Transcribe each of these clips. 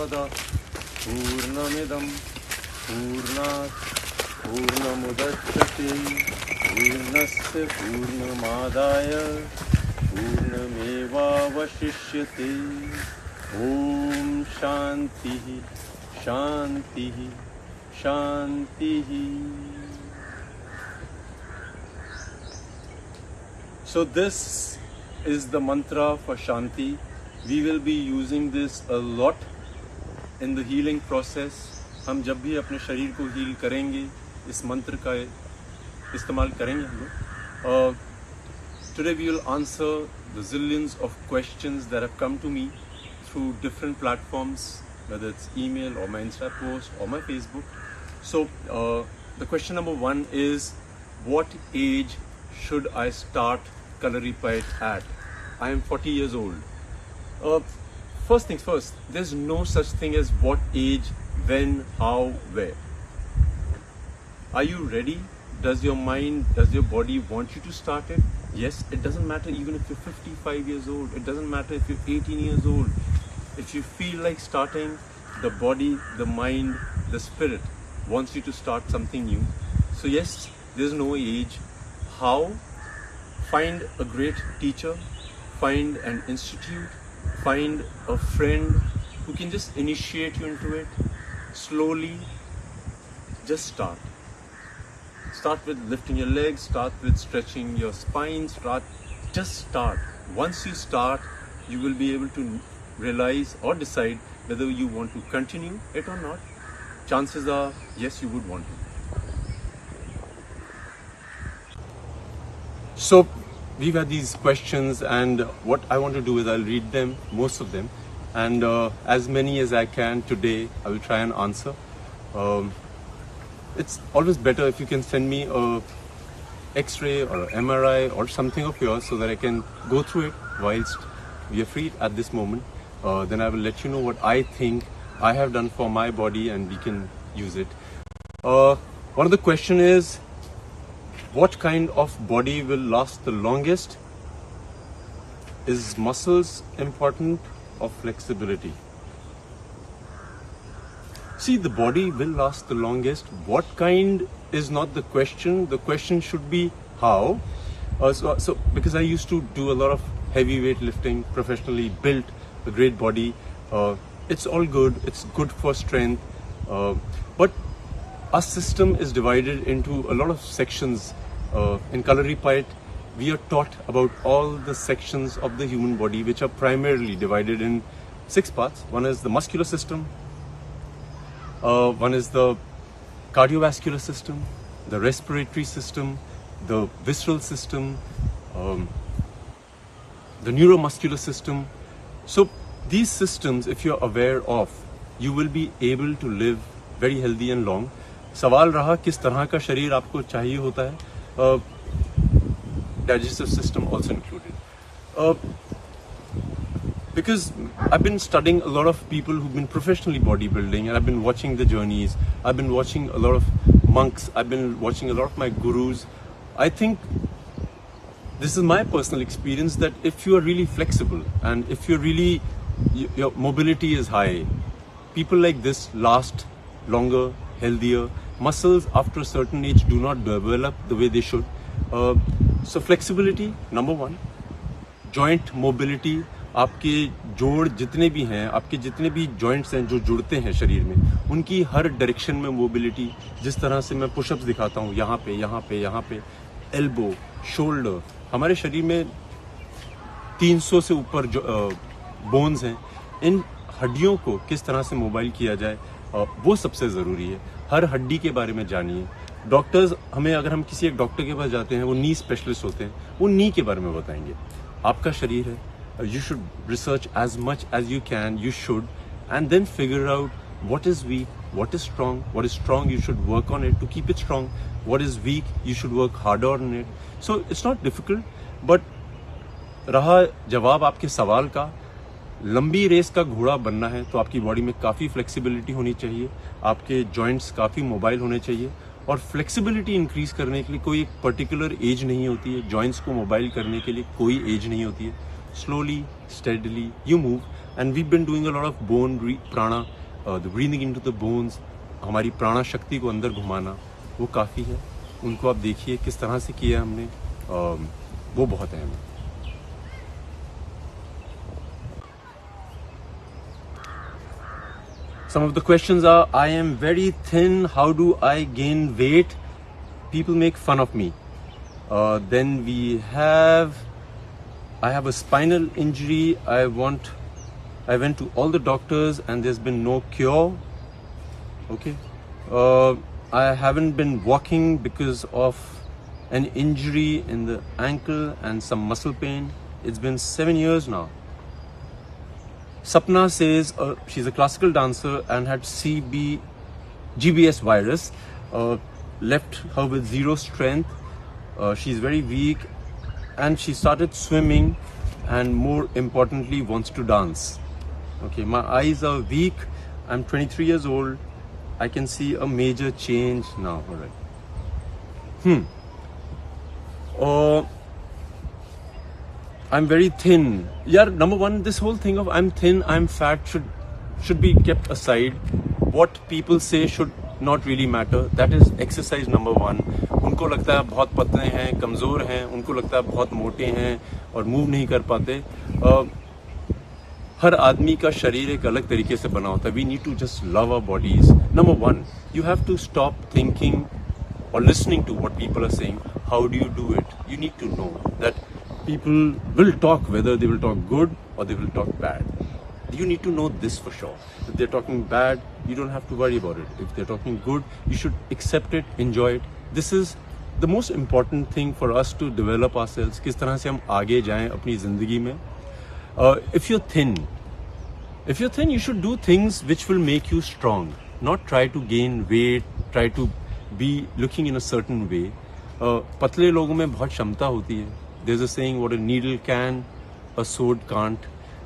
पूर्णमिदं पूर्णात् पूर्णमुदच्यते पूर्णस्य पूर्णमादाय पूर्णमेवावशिष्यते। ओम शांतिः शांतिः शांतिः। So this is the mantra for Shanti. We will be using this a lot in the healing process. हम जब भी अपने शरीर को हील करेंगे इस मंत्र का इस्तेमाल करेंगे हम लोग। Today we will answer the zillions of questions that have come to me through different platforms, whether it's email or my Insta post or my Facebook. So the question number 1 is, what age should I start Kalaripayat at? I am 40 years old. First things first, there's no such thing as what age, when, how, where. Are you ready? Does your mind, does your body want you to start it? Yes, it doesn't matter even if you're 55 years old. It doesn't matter if you're 18 years old. If you feel like starting, the body, the mind, the spirit wants you to start something new. So yes, there's no age. How? Find a great teacher, find an institute, find a friend who can just initiate you into it. Slowly, just start. Start with lifting your legs, start with stretching your spine, just start. Once you start, you will be able to realize or decide whether you want to continue it or not. Chances are, yes, you would want to. So, we've had these questions, and what I want to do is I'll read them, most of them, and as many as I can today, I will try and answer. It's always better if you can send me a X-ray or an MRI or something of yours so that I can go through it whilst we are free at this moment. Then I will let you know what I think I have done for my body and we can use it. One of the question is, what kind of body will last the longest? Is muscles important or flexibility? See, the body will last the longest. What kind is not the question. The question should be how. So because I used to do a lot of heavyweight lifting, professionally built a great body. It's all good. It's good for strength. But our system is divided into a lot of sections. In Kalaripayat, we are taught about all the sections of the human body, which are primarily divided in 6 parts. One is the muscular system, one is the cardiovascular system, the respiratory system, the visceral system, the neuromuscular system. So these systems, if you're aware of, you will be able to live very healthy and long. सवाल रहा किस तरह का शरीर आपको चाहिए होता है, digestive system also included. Because I've been studying a lot of people who've been professionally bodybuilding, and I've been watching the journeys. I've been watching a lot of monks. I've been watching a lot of my gurus. I think this is my personal experience that if you are really flexible and if you're really, your mobility is high, people like this last longer, healthier. Muscles after a certain age do not develop the way they should. So flexibility, number 1. Joint mobility. आपके जोड़ जितने भी हैं, आपके जितने भी joints हैं जो जुड़ते हैं शरीर में, उनकी हर डायरेक्शन में मोबिलिटी. जिस तरह से मैं पुशअप्स दिखाता हूँ, यहाँ पे यहाँ पे यहाँ पे, एल्बो, शोल्डर. हमारे शरीर में 300 से ऊपर बोन्स हैं. इन हड्डियों को किस तरह से मोबाइल किया जाए, वो सबसे ज़रूरी है. हर हड्डी के बारे में जानिए. डॉक्टर्स हमें, अगर हम किसी एक डॉक्टर के पास जाते हैं, वो नी स्पेशलिस्ट होते हैं, वो नी के बारे में बताएंगे. आपका शरीर है, you should research as much as you can. You should, and then figure out what is weak, what is strong. What is strong, you should work on it to keep it strong. What is weak, you should work harder on it. So it's not difficult. But रहा जवाब आपके सवाल का, लंबी race का घोड़ा बनना है तो आपकी बॉडी में काफ़ी फ्लेक्सिबिलिटी होनी चाहिए, आपके जॉइंट्स काफ़ी मोबाइल होने चाहिए. और फ्लेक्सिबिलिटी इंक्रीज करने के लिए कोई एक पर्टिकुलर एज नहीं होती है. जॉइंट्स को मोबाइल करने के लिए कोई एज नहीं होती है. Slowly, steadily, you move. and we've been doing a lot of bone prana, the breathing into the bones, हमारी प्राणा शक्ति को अंदर घुमाना, वो काफ़ी है. उनको आप देखिए किस तरह से किया हमने, वो बहुत अहम है. Some of the questions are, I am very thin, how do I gain weight? People make fun of me. Then I have a spinal injury. I went to all the doctors and there's been no cure. Okay. I haven't been walking because of an injury in the ankle and some muscle pain. It's been 7 years now. Sapna says she's a classical dancer and had GBS virus, left her with zero strength. She's very weak and she started swimming and more importantly wants to dance. Okay, my eyes are weak. I'm 23 years old. I can see a major change now. All right. I'm very thin. Yeah, number one, this whole thing of I'm thin, I'm fat should be kept aside. What people say should not really matter. That is exercise number one. उनको लगता है बहुत पतले हैं, कमज़ोर हैं, उनको लगता है बहुत मोटे हैं और मूव नहीं कर पाते. हर आदमी का शरीर एक अलग तरीके से बना होता है. We need to just love our bodies. Number one, you have to stop thinking or listening to what people are saying. How do you do it? You need to know that people will talk, whether they will talk good or they will talk bad. You need to know this for sure. If they're talking bad, you don't have to worry about it. If they're talking good, you should accept it, enjoy it. This is the most important thing for us to develop ourselves. किस तरह से हम आगे जाएं अपनी जिंदगी में. If you're thin, you should do things which will make you strong. Not try to gain weight, try to be looking in a certain way. पतले लोगों में बहुत क्षमता होती है. There's a saying, what a needle can, a sword can't.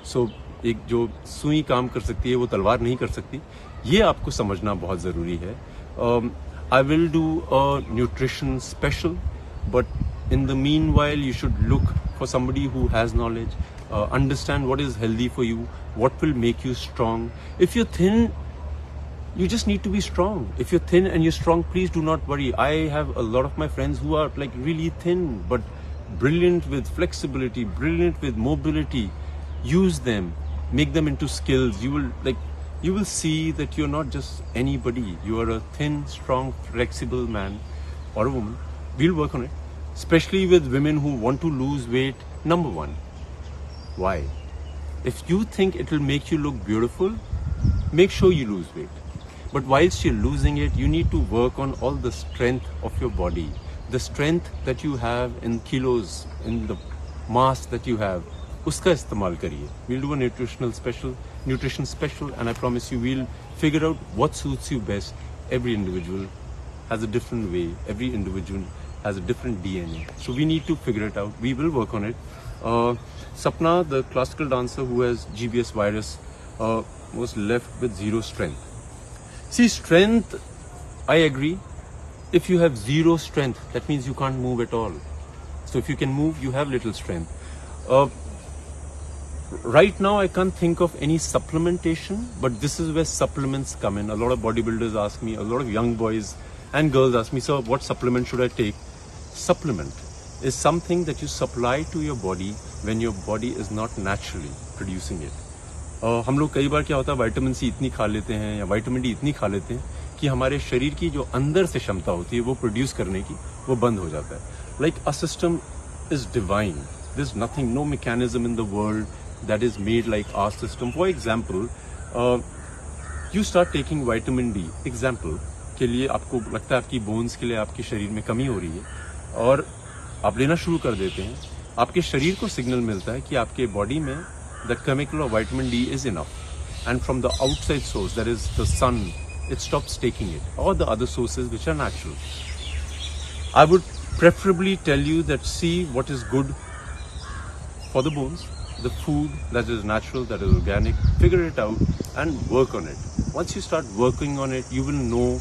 So एक जो सुई काम कर सकती है वो तलवार नहीं कर सकती. ये आपको समझना बहुत ज़रूरी है. I will do a nutrition special, but in the meanwhile you should look for somebody who has knowledge, understand what is healthy for you, what will make you strong. If you're thin, you just need to be strong. If you're thin and you're strong, please do not worry. I have a lot of my friends who are like really thin, but brilliant with flexibility, brilliant with mobility. Use them, make them into skills. You will see that you're not just anybody. You are a thin, strong, flexible man or a woman. We'll work on it. Especially with women who want to lose weight. Number one, why? If you think it will make you look beautiful, make sure you lose weight. But whilst you're losing it, you need to work on all the strength of your body. The strength that you have in kilos, in the mass that you have, uska istemal kariye. We'll do a nutrition special, and I promise you we'll figure out what suits you best. Every individual has a different way. Every individual has a different DNA. So we need to figure it out. We will work on it. Sapna, the classical dancer who has GBS virus, was left with zero strength. See, strength, I agree. If you have zero strength, that means you can't move at all. So if you can move, you have little strength. Right now, I can't think of any supplementation, but this is where supplements come in. A lot of bodybuilders ask me, a lot of young boys and girls ask me, sir, what supplement should I take? Supplement is something that you supply to your body when your body is not naturally producing it. हम लोग कई बार क्या होता है, vitamin C इतनी खा लेते हैं या विटामिन डी इतनी खा लेते हैं कि हमारे शरीर की जो अंदर से क्षमता होती है वो प्रोड्यूस करने की वो बंद हो जाता है. Like a system is divine. There is nothing, no mechanism in the world that is made like our system. For example, you start taking vitamin D. Example के लिए आपको लगता है आपकी बोन्स के लिए आपके शरीर में कमी हो रही है और आप लेना शुरू कर देते हैं. आपके शरीर को सिग्नल मिलता है कि आपके बॉडी में the chemical of vitamin D is enough, and from the outside source, that is the sun, it stops taking it, or the other sources which are natural. I would preferably tell you that see what is good for the bones, the food that is natural, that is organic, figure it out and work on it. Once you start working on it, you will know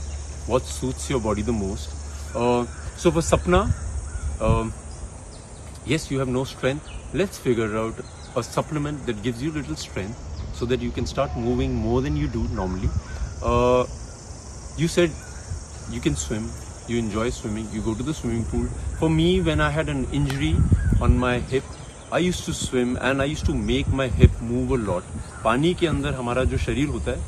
what suits your body the most. So for Sapna, yes, you have no strength. Let's figure out a supplement that gives you little strength so that you can start moving more than you do normally. You said you can swim, you enjoy swimming, you go to the swimming pool. For me, when I had an injury on my hip, I used to swim and I used to make my hip move a lot. पानी के अंदर हमारा जो शरीर होता है,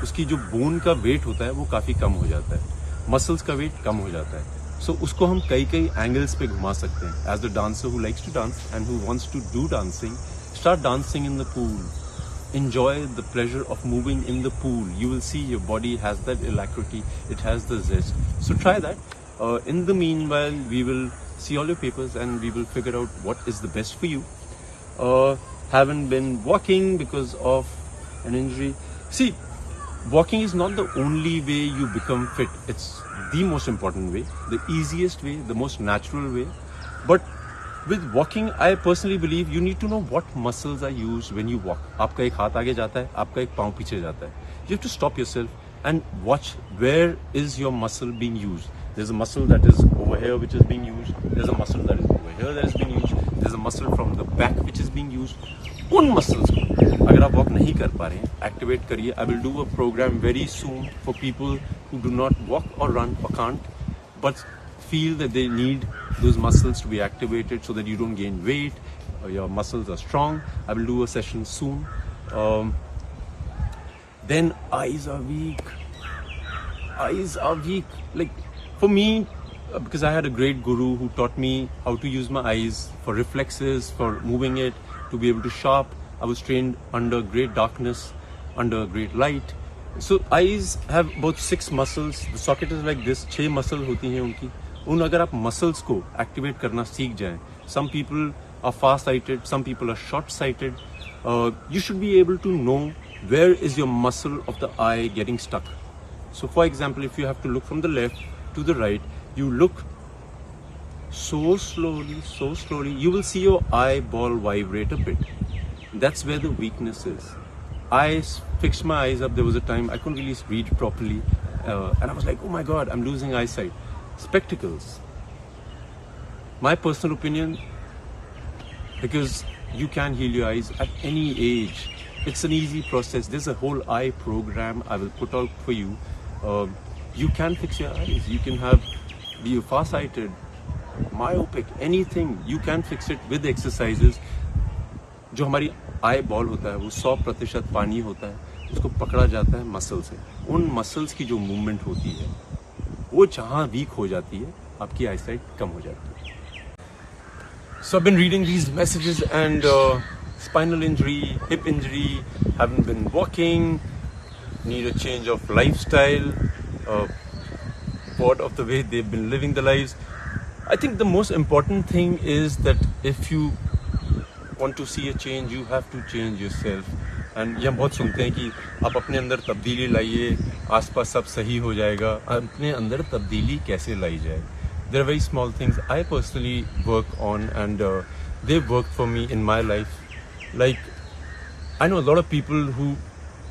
उसकी जो बोन का वेट होता है वो काफ़ी कम हो जाता है, मसल्स का वेट कम हो जाता है. सो उसको हम कई एंगल्स पे घुमा सकते हैं. As the dancer who likes to dance and who wants to do dancing, start dancing in the pool. Enjoy the pleasure of moving in the pool. You will see your body has that alacrity, it has the zest. So try that. In the meanwhile, we will see all your papers and we will figure out what is the best for you. Haven't been walking because of an injury. See, walking is not the only way you become fit. It's the most important way, the easiest way, the most natural way. But with walking, I personally believe you need to know what muscles are used when you walk. आपका एक हाथ आगे जाता है, आपका एक पाँव पीछे जाता है. You have to stop yourself and watch where is your muscle being used. There's a muscle that is over here which is being used. There's a muscle that is over here that is being used. There's a muscle from the back which is being used. उन muscles को अगर आप walk नहीं कर पा रहे हैं, activate करिए. I will do a program very soon for people who do not walk or run or can't, but feel that they need those muscles to be activated so that you don't gain weight, your muscles are strong. I will do a session soon. Then eyes are weak. Like for me, because I had a great guru who taught me how to use my eyes for reflexes, for moving it, to be able to sharp. I was trained under great darkness, under great light. So eyes have about 6 muscles. The socket is like this. 6 muscles होती हैं उनकी. उन अगर आप muscles को activate करना सीख जाएं, some people are fast sighted, some people are short sighted, you should be able to know where is your muscle of the eye getting stuck. So for example, if you have to look from the left to the right, you look so slowly, you will see your eyeball vibrate a bit. That's where the weakness is. I fixed my eyes up. There was a time I couldn't really read properly, and I was like, oh my god, I'm losing eyesight. Spectacles, my personal opinion, because you can heal your eyes at any age. It's an easy process. There's a whole eye program I will put out for you. You can fix your eyes. You can be farsighted, myopic, anything. You can fix it with exercises. जो हमारी eye ball होता है वो 100% पानी होता है, उसको पकड़ा जाता है मसल से. उन मसल्स की जो मूवमेंट होती है वो जहाँ वीक हो जाती है, आपकी आईसाइट कम हो जाती है. So I've been reading these messages and spinal injury, hip injury, haven't been walking, need a change of lifestyle, part of the way they've been living their lives. I think the most important thing is that if you want to see a change, you have to change yourself. And ये हम बहुत सुनते हैं कि आप अपने अंदर तब्दीली लाइए, आसपास सब सही हो जाएगा. अपने अंदर तब्दीली कैसे लाई जाए? There are very small things I personally work on and they work for me in my life. Like I know a lot of people who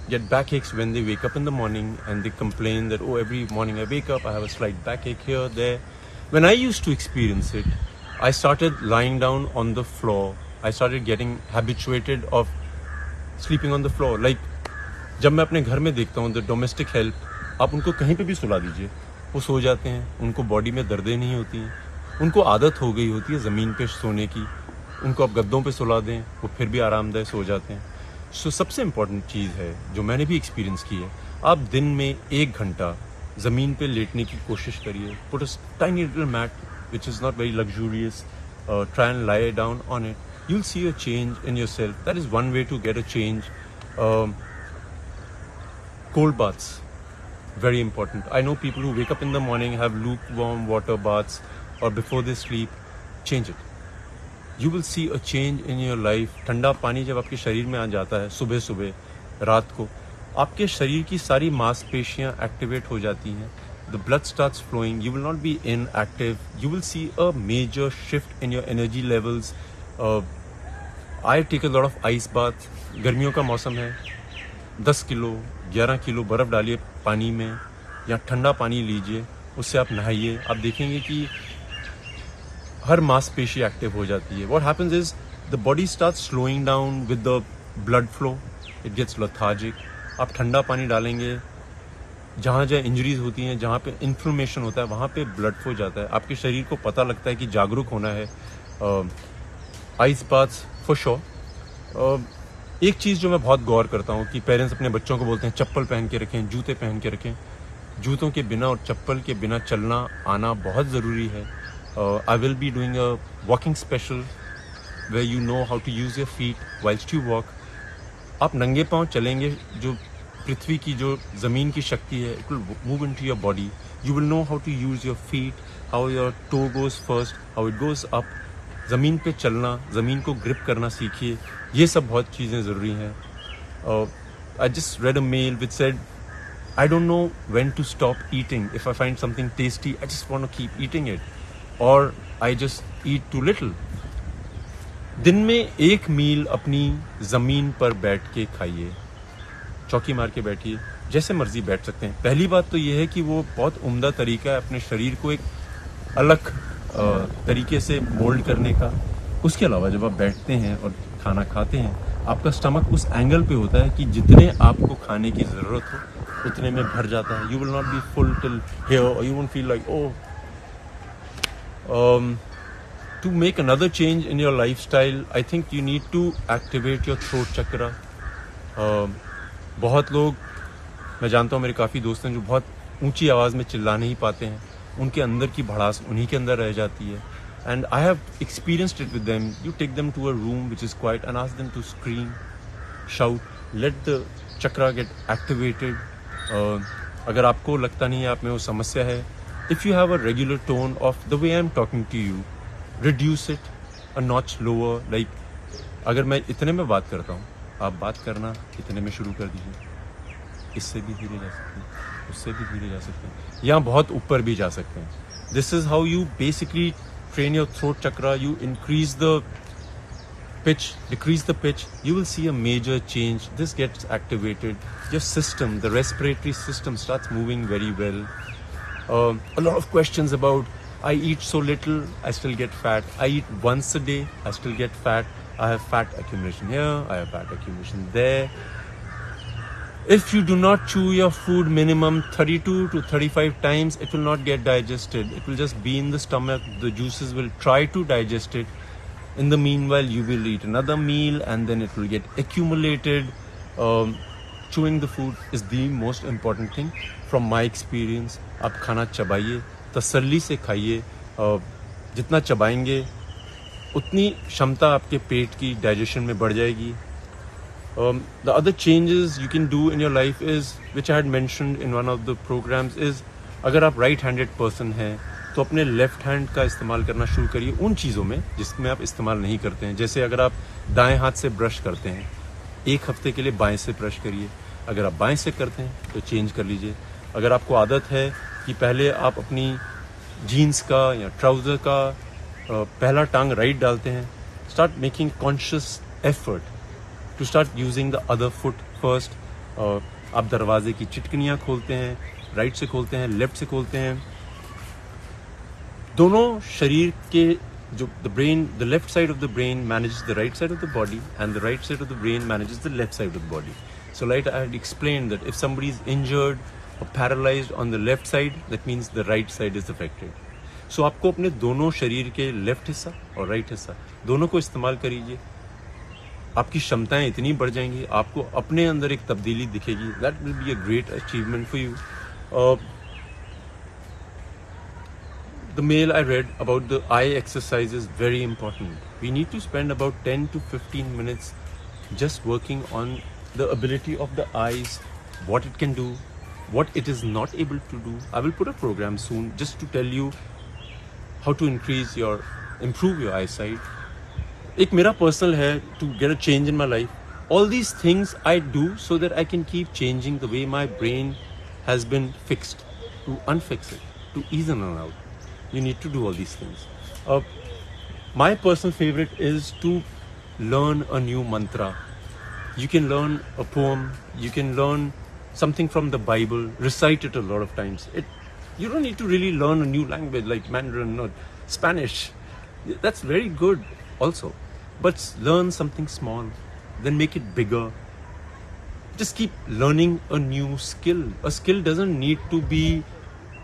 get backaches when they wake up in the morning and they complain that, oh, every morning I wake up, I have a slight backache here, there. When I used to experience it, I started lying down on the floor. I started getting habituated of sleeping on the floor. Like, जब मैं अपने घर में देखता हूँ the domestic help, आप उनको कहीं पे भी सुला दीजिए, वो सो जाते हैं, उनको बॉडी में दर्दें नहीं होती हैं, उनको आदत हो गई होती है ज़मीन पे सोने की. उनको आप गद्दों पे सुला दें, वो फिर भी आरामदायक सो जाते हैं. सो सबसे इम्पॉर्टेंट चीज़ है जो मैंने भी एक्सपीरियंस की है, आप दिन में 1 घंटा ज़मीन पे लेटने की कोशिश करिए. Put a tiny little mat which is not very luxurious, try and lie down on it. You'll see a change in yourself. That is one way to get a change. Cold baths, very important. I know people who wake up in the morning, have lukewarm water baths, or before they sleep, change it. You will see a change in your life. ठंडा पानी जब आपके शरीर में आ जाता है सुबह सुबह रात को, आपके शरीर की सारी मांसपेशियां एक्टिवेट हो जाती हैं. The blood starts flowing. You will not be inactive. You will see a major shift in your energy levels. I take a lot of ice bath. गर्मियों का मौसम है, 10 किलो 11 किलो बर्फ़ डालिए पानी में, या ठंडा पानी लीजिए, उससे आप नहाइए. आप देखेंगे कि हर मांसपेशी एक्टिव हो जाती है. What happens is the body starts slowing down with the blood flow. it gets lethargic. आप ठंडा पानी डालेंगे, जहाँ जहाँ इंजरीज होती हैं, जहाँ पे इन्फ्लेमेशन होता है, वहाँ पे ब्लड फ्लो जाता है. आपके शरीर को पता लगता है कि जागरूक होना है. Ice baths for sure. एक चीज़ जो मैं बहुत गौर करता हूँ कि पेरेंट्स अपने बच्चों को बोलते हैं चप्पल पहन के रखें, जूते पहन के रखें. जूतों के बिना और चप्पल के बिना चलना आना बहुत ज़रूरी है. I will be doing a walking special where you know how to use your feet whilst you walk. आप नंगे पाँव चलेंगे, जो पृथ्वी की जो ज़मीन की शक्ति है, it will move into your body. You will know how to use your feet, how your toe goes first, how it goes up. ज़मीन पे चलना, ज़मीन को ग्रिप करना सीखिए. ये सब बहुत चीज़ें ज़रूरी हैं. I just read a mail which said, I don't know when to stop eating. If I find something tasty, I just want to keep eating it. Or I just eat too little. दिन में एक मील अपनी ज़मीन पर बैठ के खाइए, चौकी मार के बैठिए, जैसे मर्जी बैठ सकते हैं. पहली बात तो ये है कि वो बहुत उम्दा तरीका है अपने शरीर को एक अलग तरीके से मोल्ड करने का. उसके अलावा जब आप बैठते हैं और खाना खाते हैं, आपका स्टमक उस एंगल पे होता है कि जितने आपको खाने की ज़रूरत हो उतने में भर जाता है. You will not be full till here और you won't feel like to make another change in your lifestyle, I think you need to activate your throat chakra. बहुत लोग, मैं जानता हूँ, मेरे काफ़ी दोस्त हैं जो बहुत ऊंची आवाज़ में चिल्ला नहीं पाते हैं. उनके अंदर की भड़ास उन्हीं के अंदर रह जाती है. And I have experienced it with them. You take them to a room which is quiet and ask them to scream, shout, let the chakra get activated. अगर आपको लगता नहीं है आप में वो समस्या है, if you have a regular tone of the way I'm talking to you, reduce it a notch lower. Like अगर मैं इतने में बात करता हूँ, आप बात करना इतने में शुरू कर दीजिए. इससे भी धीरे जा सकते हैं, उससे भी धीरे जा सकते हैं, या बहुत ऊपर भी जा सकते हैं. This is how you basically train your throat chakra. You increase the pitch, decrease the pitch. You will see a major change. This gets activated. Your system, the respiratory system, starts moving very well. A lot of questions about, I eat so little, I still get fat. I eat once a day, I still get fat. I have fat accumulation here, I have fat accumulation there. If you do not chew your food minimum 32 to 35 times, it will not get digested. It will just be in the stomach. The juices will try to digest it. In the meanwhile, you will eat another meal and then it will get accumulated. Chewing the food is the most important thing. From my experience, आप खाना चबाइए, तसल्ली से खाइए. जितना चबाएंगे उतनी क्षमता आपके पेट की डाइजेशन में बढ़ जाएगी. The other changes you can do in your life is, which I had mentioned in one of the programs, is अगर आप राइट हैंडेड पर्सन हैं तो अपने लेफ्ट हैंड का इस्तेमाल करना शुरू करिए उन चीज़ों में जिसमें आप इस्तेमाल नहीं करते हैं. जैसे अगर आप दाएं हाथ से ब्रश करते हैं, एक हफ्ते के लिए बाएं से ब्रश करिए. अगर आप बाएं से करते हैं तो चेंज कर लीजिए. अगर आपको आदत है कि पहले आप अपनी जीन्स का या ट्राउज़र का पहला टांग राइट डालते हैं, start making conscious effort to start using the other foot first. आप दरवाजे की चिटकनियाँ खोलते हैं, राइट से खोलते हैं, लेफ्ट से खोलते हैं. दोनों शरीर के जो the left side of the brain manages the right side of the body and the right side of the brain manages the left side of the body. So like I had explained that if somebody is injured or paralyzed on the left side, that means the right side is affected. So आपको अपने दोनों शरीर के left हिस्सा और right हिस्सा दोनों को इस्तेमाल करिए. आपकी क्षमताएं इतनी बढ़ जाएंगी, आपको अपने अंदर एक तब्दीली दिखेगी. That will be a great achievement for you. The mail I read about the eye exercise is very important. We need to spend about 10 to 15 minutes just working on the ability of the eyes, what it can do, what it is not able to do. I will put a program soon just to tell you how to improve your eyesight. एक मेरा personal है to get a change in my life. All these things I do so that I can keep changing the way my brain has been fixed, to unfix it, to ease in and out. You need to do all these things. My personal favorite is to learn a new mantra. You can learn a poem, you can learn something from the Bible, recite it a lot of times. You don't need to really learn a new language like Mandarin or Spanish. That's very good also. But learn something small, then make it bigger. just keep learning a new skill. A skill doesn't need to be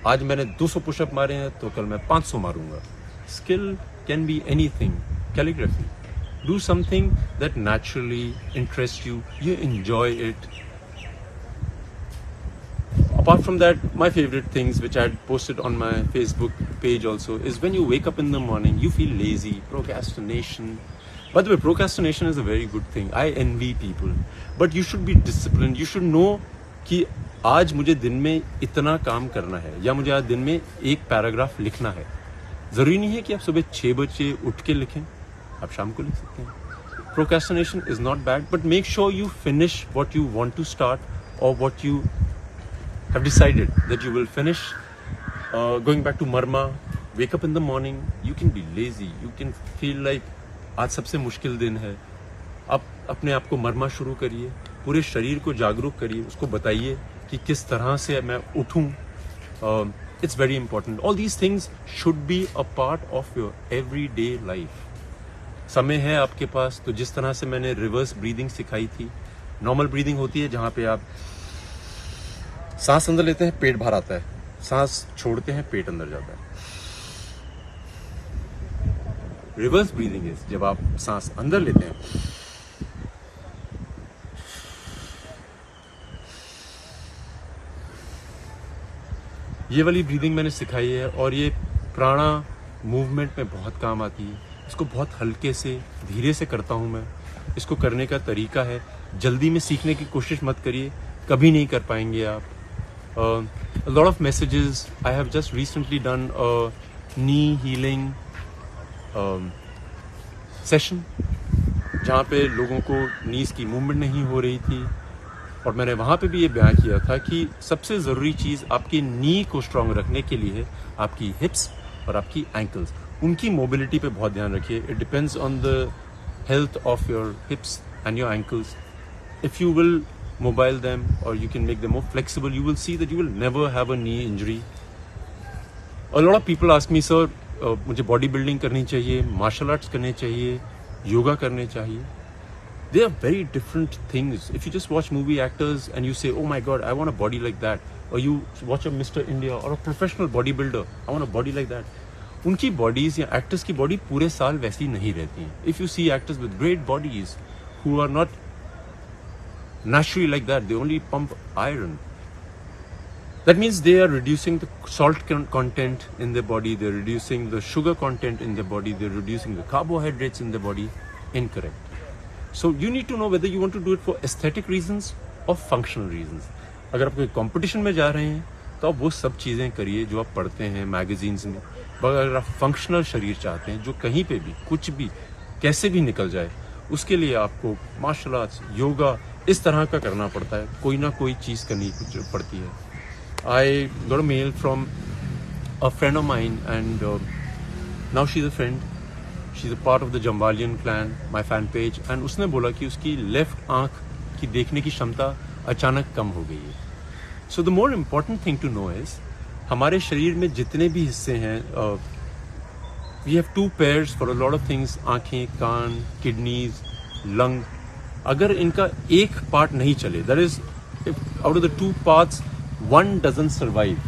आज मैंने 200 pushup मारे हैं तो कल मैं 500 मारूंगा. Skill can be anything. Calligraphy. Do something that naturally interests you. You enjoy it. Apart from that, my favorite things which I had posted on my Facebook page also is when you wake up in the morning, you feel lazy, procrastination. By the way, procrastination is a very good thing. I envy people. But you should be disciplined. You should know कि आज मुझे दिन में इतना काम करना है या मुझे आज दिन में एक पैराग्राफ लिखना है. जरूरी नहीं है कि आप सुबह 6 बजे उठ के लिखें, आप शाम को लिख सकते हैं. Procrastination is not bad, but make sure you finish what you want to start or what you have decided that you will finish. Going back to Marma, wake up in the morning. You can be lazy. You can feel like आज सबसे मुश्किल दिन है. आप अपने आप को मरमा शुरू करिए, पूरे शरीर को जागरूक करिए, उसको बताइए कि किस तरह से मैं उठूं. It's very important. All these things should be a part of your everyday life. समय है आपके पास तो जिस तरह से मैंने रिवर्स ब्रीदिंग सिखाई थी, नॉर्मल ब्रीदिंग होती है जहां पे आप सांस अंदर लेते हैं, पेट बाहर आता है, सांस छोड़ते हैं, पेट अंदर जाता है. रिवर्स ब्रीदिंग इज जब आप सांस अंदर लेते हैं, ये वाली ब्रीदिंग मैंने सिखाई है और ये प्राणा मूवमेंट में बहुत काम आती है. इसको बहुत हल्के से धीरे से करता हूं मैं. इसको करने का तरीका है, जल्दी में सीखने की कोशिश मत करिए, कभी नहीं कर पाएंगे आप. A lot of messages. I have just recently done a knee healing session जहाँ पे लोगों को नीज की मूवमेंट नहीं हो रही थी और मैंने वहाँ पे भी ये बयान किया था कि सबसे ज़रूरी चीज़ आपकी नी को स्ट्रांग रखने के लिए है आपकी हिप्स और आपकी एंकल्स. उनकी मोबिलिटी पे बहुत ध्यान रखिए. It depends on the health of your hips and your ankles. If you will mobile them और you can make them more flexible, you will see that you will never have a knee injury. A lot of people ask me, sir मुझे body building करनी चाहिए, martial arts करने चाहिए, योगा करने चाहिए. They are very different things. If you just watch movie actors and you say, oh my god, I want a body like that, or you watch a Mr. India or a professional bodybuilder, I want a body like that. उनकी bodies या actors की body पूरे साल वैसी नहीं रहती हैं. If you see actors with great bodies who are not naturally like that, they only pump iron. That means they are reducing the salt content in their body, they're reducing the sugar content in their body, they're reducing the carbohydrates in their body. Incorrect. So you need to know whether you want to do it for aesthetic reasons or functional reasons. अगर आप कोई competition में जा रहे हैं तो आप वो सब चीज़ें करिए जो आप पढ़ते हैं मैगजीन्स में. अगर आप फंक्शनल शरीर चाहते हैं जो कहीं पे भी कुछ भी कैसे भी निकल जाए, उसके लिए आपको मार्शल आर्ट्स, योगा इस तरह का करना पड़ता है. कोई ना कोई चीज़ करनी पड़ती है. I got a mail from a friend of mine and now she's a friend. She's a part of the Jambalian clan, my fan page. And उसने बोला कि उसकी लेफ्ट आंख की देखने की क्षमता अचानक कम हो गई है. So the more important thing to know is हमारे शरीर में जितने भी हिस्से हैं, we have 2 pairs for a lot of things. आंखें, कान, kidneys, lung. अगर इनका एक पार्ट नहीं चले, that is, if out of the 2 parts one doesn't survive,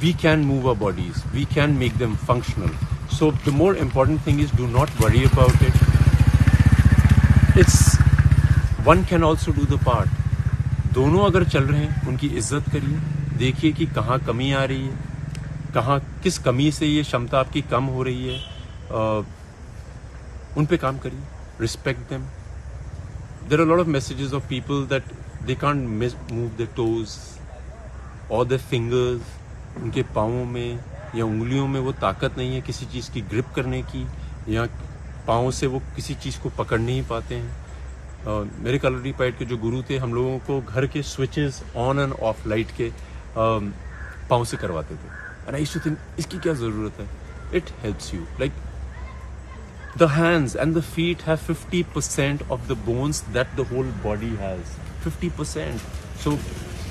we can move our bodies, we can make them functional. So the more important thing is, do not worry about it. It's one can also do the part. दोनों अगर चल रहे हैं उनकी इज्जत करिए, देखिए कि कहाँ कमी आ रही है, कहाँ किस कमी से ये क्षमता आपकी कम हो रही है, उन पे काम करिए. Respect them. There are a lot of messages of people that they can't move their toes or their fingers. उनके पाँवों में या उंगलियों में वो ताकत नहीं है किसी चीज़ की ग्रिप करने की, या पाँव से वो किसी चीज़ को पकड़ नहीं पाते हैं. मेरे कलरी पैड के जो गुरु थे, हम लोगों को घर के switches on and off light के पाँव से करवाते थे. And I used to think, इसकी क्या ज़रूरत है? It helps you. Like the hands and the feet have 50% of the bones that the whole body has. 50%. So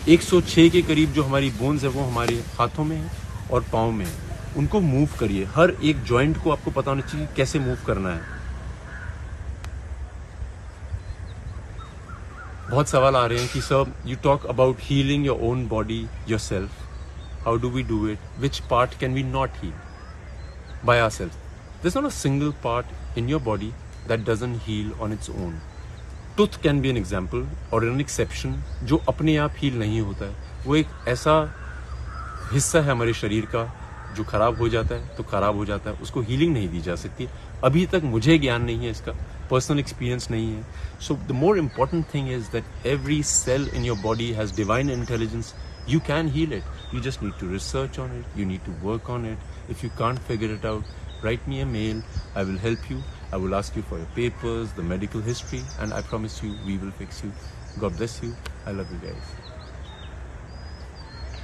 106 के करीब जो हमारी बोन्स है वो हमारे हाथों में है और पाँव में है. उनको मूव करिए. हर एक जॉइंट को आपको पता होना चाहिए कैसे मूव करना है. बहुत सवाल आ रहे हैं कि sir you talk about healing your own body yourself, how do we do it, which part can we not heal by ourselves? There's not a single part in your body that doesn't heal on its own. Tooth can be an example or an exception जो अपने आप heal नहीं होता है. वो एक ऐसा हिस्सा है हमारे शरीर का जो खराब हो जाता है तो खराब हो जाता है, उसको हीलिंग नहीं दी जा सकती. अभी तक मुझे ज्ञान नहीं है इसका, पर्सनल एक्सपीरियंस नहीं है. So the more important thing is that every cell in your body has divine intelligence. You can heal it. You just need to research on it. You need to work on it. If you can't figure it out, write me a mail. I will help you. I will ask you for your papers, the medical history, and I promise you we will fix you. God bless you. I love you guys.